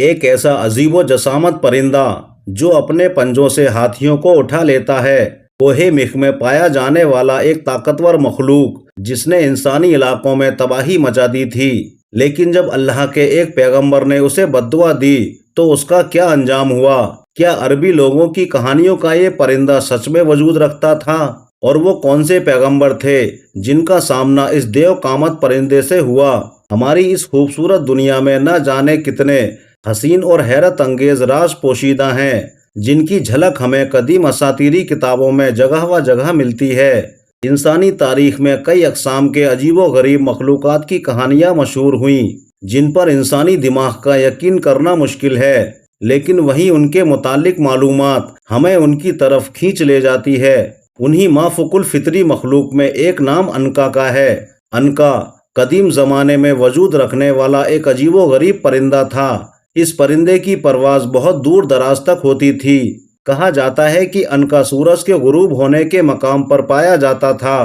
ایک ایسا عجیب و جسامت پرندہ جو اپنے پنجوں سے ہاتھیوں کو اٹھا لیتا ہے، کوہ مخ میں پایا جانے والا ایک طاقتور مخلوق جس نے انسانی علاقوں میں تباہی مچا دی تھی، لیکن جب اللہ کے ایک پیغمبر نے اسے بد دعا دی تو اس کا کیا انجام ہوا؟ کیا عربی لوگوں کی کہانیوں کا یہ پرندہ سچ میں وجود رکھتا تھا؟ اور وہ کون سے پیغمبر تھے جن کا سامنا اس دیو قامت پرندے سے ہوا؟ ہماری اس خوبصورت دنیا میں نہ جانے کتنے حسین اور حیرت انگیز راز پوشیدہ ہیں، جن کی جھلک ہمیں قدیم اساطیری کتابوں میں جگہ و جگہ ملتی ہے۔ انسانی تاریخ میں کئی اقسام کے عجیب و غریب مخلوقات کی کہانیاں مشہور ہوئیں، جن پر انسانی دماغ کا یقین کرنا مشکل ہے، لیکن وہیں ان کے متعلق معلومات ہمیں ان کی طرف کھینچ لے جاتی ہے۔ انہی مافوق الفطری مخلوق میں ایک نام عنقا کا ہے۔ عنقا قدیم زمانے میں وجود رکھنے والا ایک عجیب و غریب پرندہ تھا۔ اس پرندے کی پرواز بہت دور دراز تک ہوتی تھی۔ کہا جاتا ہے کہ عنقا سورج کے غروب ہونے کے مقام پر پایا جاتا تھا۔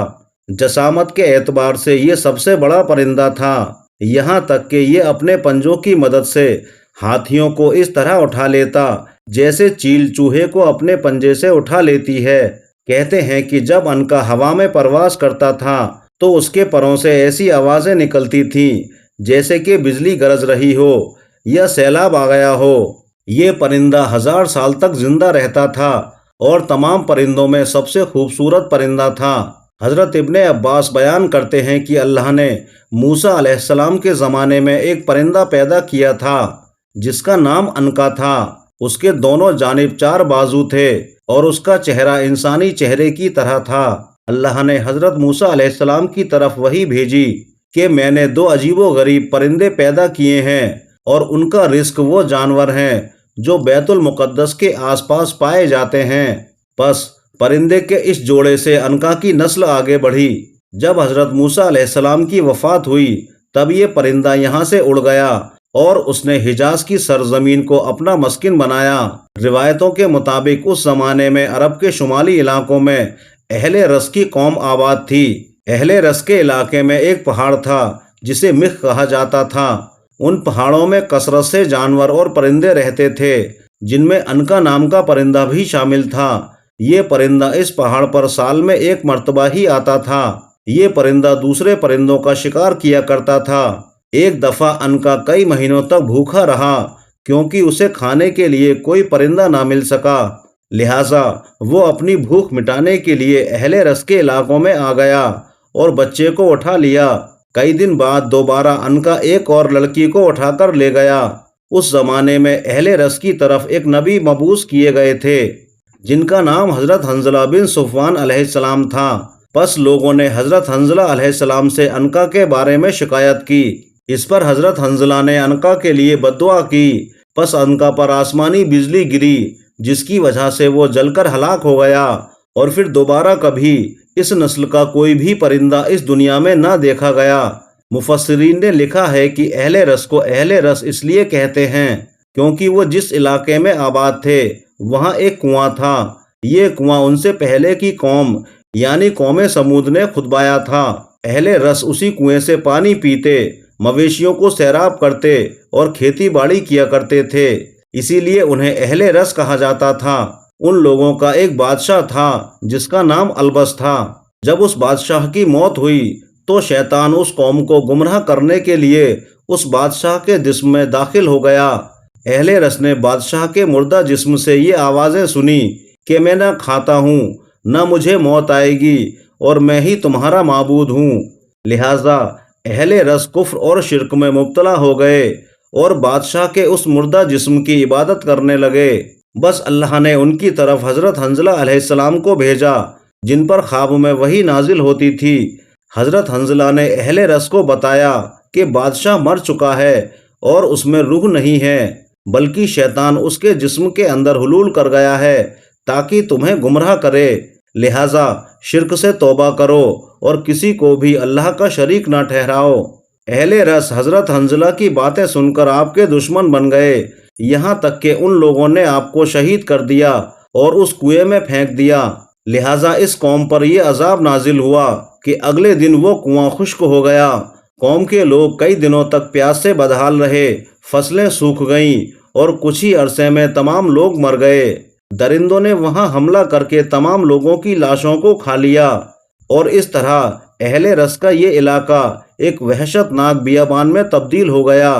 جسامت کے اعتبار سے یہ سب سے بڑا پرندہ تھا، یہاں تک کہ یہ اپنے پنجوں کی مدد سے ہاتھیوں کو اس طرح اٹھا لیتا جیسے چیل چوہے کو اپنے پنجے سے اٹھا لیتی ہے۔ کہتے ہیں کہ جب عنقا ہوا میں پرواز کرتا تھا تو اس کے پروں سے ایسی آوازیں نکلتی تھیں جیسے کہ بجلی گرج رہی ہو یا سیلاب آ گیا ہو۔ یہ پرندہ 1000 سال تک زندہ رہتا تھا اور تمام پرندوں میں سب سے خوبصورت پرندہ تھا۔ حضرت ابن عباس بیان کرتے ہیں کہ اللہ نے موسیٰ علیہ السلام کے زمانے میں ایک پرندہ پیدا کیا تھا جس کا نام عنقا تھا۔ اس کے دونوں جانب 4 بازو تھے اور اس کا چہرہ انسانی چہرے کی طرح تھا۔ اللہ نے حضرت موسیٰ علیہ السلام کی طرف وحی بھیجی کہ میں نے 2 عجیب و غریب پرندے پیدا کیے ہیں اور ان کا رزق وہ جانور ہیں جو بیت المقدس کے آس پاس پائے جاتے ہیں۔ پس پرندے کے اس جوڑے سے عنقا کی نسل آگے بڑھی۔ جب حضرت موسیٰ علیہ السلام کی وفات ہوئی تب یہ پرندہ یہاں سے اڑ گیا اور اس نے حجاز کی سرزمین کو اپنا مسکن بنایا۔ روایتوں کے مطابق اس زمانے میں عرب کے شمالی علاقوں میں اہل رس کی قوم آباد تھی۔ اہل رس کے علاقے میں ایک پہاڑ تھا جسے مخ کہا جاتا تھا۔ ان پہاڑوں میں کثرت سے جانور اور پرندے رہتے تھے جن میں عنقا نام کا پرندہ بھی شامل تھا۔ یہ پرندہ اس پہاڑ پر سال میں 1 مرتبہ ہی آتا تھا۔ یہ پرندہ دوسرے پرندوں کا شکار کیا کرتا تھا۔ ایک دفعہ عنقا کئی مہینوں تک بھوکا رہا کیونکہ اسے کھانے کے لیے کوئی پرندہ نہ مل سکا، لہٰذا وہ اپنی بھوک مٹانے کے لیے اہل رس کے علاقوں میں آ گیا اور بچے کو اٹھا لیا۔ کئی دن بعد دوبارہ عنقا ایک اور لڑکی کو اٹھا کر لے گیا۔ اس زمانے میں اہل رس کی طرف ایک نبی مبعوث کیے گئے تھے جن کا نام حضرت حنظلہ بن صفوان علیہ السلام تھا۔ پس لوگوں نے حضرت حنظلہ علیہ السلام سے عنقا کے بارے میں شکایت کی۔ اس پر حضرت حنظلہ نے عنقا کے لیے بد دعا کی۔ پس عنقا پر آسمانی بجلی گری جس کی وجہ سے وہ جل کر ہلاک ہو گیا اور پھر دوبارہ کبھی اس نسل کا کوئی بھی پرندہ اس دنیا میں نہ دیکھا گیا۔ مفسرین نے لکھا ہے کہ اہل رس کو اہل رس اس لیے کہتے ہیں کیونکہ وہ جس علاقے میں آباد تھے وہاں ایک کنواں تھا۔ یہ کنواں ان سے پہلے کی قوم یعنی قوم سمود نے کھدوایا تھا۔ اہل رس اسی کنویں سے پانی پیتے، مویشیوں کو سیراب کرتے اور کھیتی باڑی کیا کرتے تھے، اسی لیے انہیں اہل رس کہا جاتا تھا۔ ان لوگوں کا ایک بادشاہ تھا جس کا نام البس تھا۔ جب اس بادشاہ کی موت ہوئی تو شیطان اس قوم کو گمراہ کرنے کے لیے اس بادشاہ کے جسم میں داخل ہو گیا۔ اہل رس نے بادشاہ کے مردہ جسم سے یہ آوازیں سنی کہ میں نہ کھاتا ہوں نہ مجھے موت آئے گی اور میں ہی تمہارا معبود ہوں۔ لہٰذا اہل رس کفر اور شرک میں مبتلا ہو گئے اور بادشاہ کے اس مردہ جسم کی عبادت کرنے لگے۔ بس اللہ نے ان کی طرف حضرت حنظلہ علیہ السلام کو بھیجا جن پر خواب میں وحی نازل ہوتی تھی۔ حضرت حنظلہ نے اہل رس کو بتایا کہ بادشاہ مر چکا ہے اور اس میں روح نہیں ہے بلکہ شیطان اس کے جسم کے اندر حلول کر گیا ہے تاکہ تمہیں گمراہ کرے، لہٰذا شرک سے توبہ کرو اور کسی کو بھی اللہ کا شریک نہ ٹھہراؤ۔ اہل رس حضرت حنظلہ کی باتیں سن کر آپ کے دشمن بن گئے، یہاں تک کہ ان لوگوں نے آپ کو شہید کر دیا اور اس کنویں میں پھینک دیا۔ لہٰذا اس قوم پر یہ عذاب نازل ہوا کہ اگلے دن وہ کنواں خشک ہو گیا۔ قوم کے لوگ کئی دنوں تک پیاس سے بدحال رہے، فصلیں سوکھ گئیں اور کچھ ہی عرصے میں تمام لوگ مر گئے۔ درندوں نے وہاں حملہ کر کے تمام لوگوں کی لاشوں کو کھا لیا اور اس طرح اہل رس کا یہ علاقہ ایک وحشت ناک بیابان میں تبدیل ہو گیا۔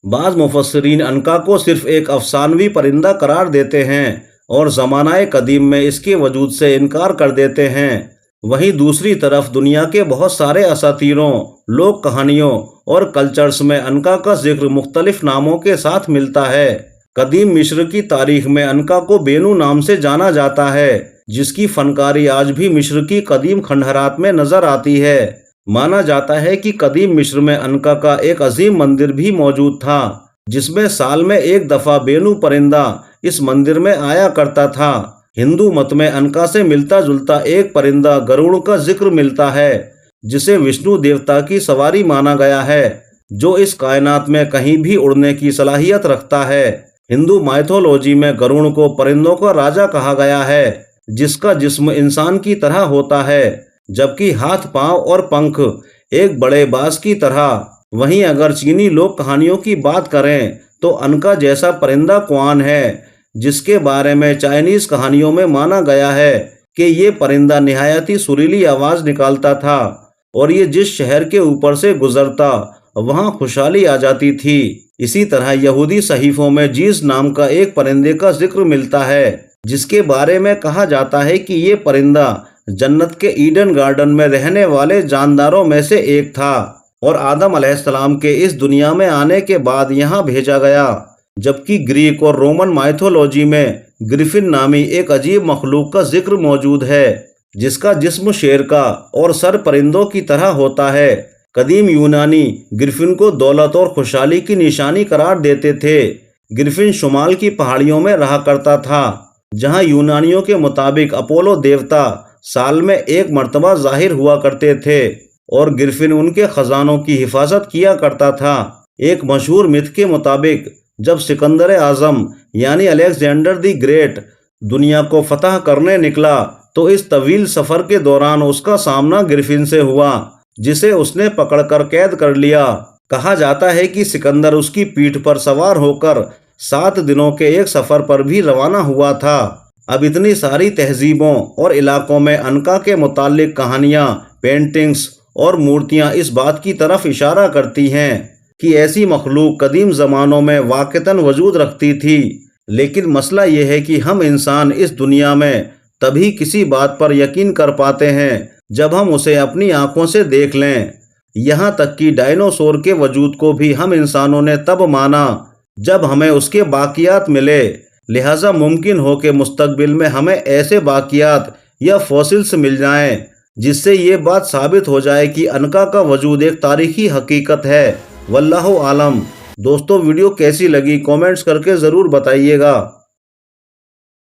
بعض مفسرین عنقا کو صرف ایک افسانوی پرندہ قرار دیتے ہیں اور زمانہ قدیم میں اس کے وجود سے انکار کر دیتے ہیں۔ وہیں دوسری طرف دنیا کے بہت سارے اساطیروں، لوک کہانیوں اور کلچرز میں عنقا کا ذکر مختلف ناموں کے ساتھ ملتا ہے۔ قدیم مصر کی تاریخ میں عنقا کو بینو نام سے جانا جاتا ہے، جس کی فنکاری آج بھی مصر کی قدیم کھنڈہرات میں نظر آتی ہے۔ مانا جاتا ہے کہ قدیم مصر میں عنقا کا ایک عظیم مندر بھی موجود تھا، جس میں سال میں ایک دفعہ بینو پرندہ اس مندر میں آیا کرتا تھا۔ ہندو مت میں عنقا سے ملتا جلتا ایک پرندہ گروڑ کا ذکر ملتا ہے، جسے وشنو دیوتا کی سواری مانا گیا ہے، جو اس کائنات میں کہیں بھی اڑنے کی صلاحیت رکھتا ہے۔ ہندو مائتھولوجی میں گروڑ کو پرندوں کا راجا کہا گیا ہے، جس کا جسم انسان کی طرح ہوتا ہے، جبکہ ہاتھ، پاؤں اور پنکھ ایک بڑے باز کی طرح۔ وہیں اگر چینی لوک کہانیوں کی بات کریں تو عنقا جیسا پرندہ کوان ہے، جس کے بارے میں چائنیز کہانیوں میں مانا گیا ہے کہ یہ پرندہ نہایت ہی سریلی آواز نکالتا تھا اور یہ جس شہر کے اوپر سے گزرتا وہاں خوشحالی آ جاتی تھی۔ اسی طرح یہودی صحیفوں میں جیز نام کا ایک پرندے کا ذکر ملتا ہے، جس کے بارے میں کہا جاتا ہے کہ یہ پرندہ جنت کے ایڈن گارڈن میں رہنے والے جانداروں میں سے ایک تھا اور آدم علیہ السلام کے اس دنیا میں آنے کے بعد یہاں بھیجا گیا۔ جبکہ گریک اور رومن مائتھولوجی میں گریفن نامی ایک عجیب مخلوق کا ذکر موجود ہے، جس کا جسم شیر کا اور سر پرندوں کی طرح ہوتا ہے۔ قدیم یونانی گریفن کو دولت اور خوشحالی کی نشانی قرار دیتے تھے۔ گریفن شمال کی پہاڑیوں میں رہا کرتا تھا، جہاں یونانیوں کے مطابق اپولو دیوتا سال میں ایک مرتبہ ظاہر ہوا کرتے تھے اور گریفن ان کے خزانوں کی حفاظت کیا کرتا تھا۔ ایک مشہور مت کے مطابق جب سکندر اعظم یعنی الیگزینڈر دی گریٹ دنیا کو فتح کرنے نکلا تو اس طویل سفر کے دوران اس کا سامنا گریفن سے ہوا، جسے اس نے پکڑ کر قید کر لیا۔ کہا جاتا ہے کہ سکندر اس کی پیٹھ پر سوار ہو کر 7 دنوں کے ایک سفر پر بھی روانہ ہوا تھا۔ اب اتنی ساری تہذیبوں اور علاقوں میں عنقا کے متعلق کہانیاں، پینٹنگز اور مورتیاں اس بات کی طرف اشارہ کرتی ہیں کہ ایسی مخلوق قدیم زمانوں میں واقعتاً وجود رکھتی تھی۔ لیکن مسئلہ یہ ہے کہ ہم انسان اس دنیا میں تبھی کسی بات پر یقین کر پاتے ہیں جب ہم اسے اپنی آنکھوں سے دیکھ لیں۔ یہاں تک کہ ڈائنوسور کے وجود کو بھی ہم انسانوں نے تب مانا جب ہمیں اس کے باقیات ملے۔ لہٰذا ممکن ہو کہ مستقبل میں ہمیں ایسے باقیات یا فوسلز مل جائیں جس سے یہ بات ثابت ہو جائے کہ عنقا کا وجود ایک تاریخی حقیقت ہے۔ واللہ عالم۔ دوستو ویڈیو کیسی لگی کامنٹس کر کے ضرور بتائیے گا۔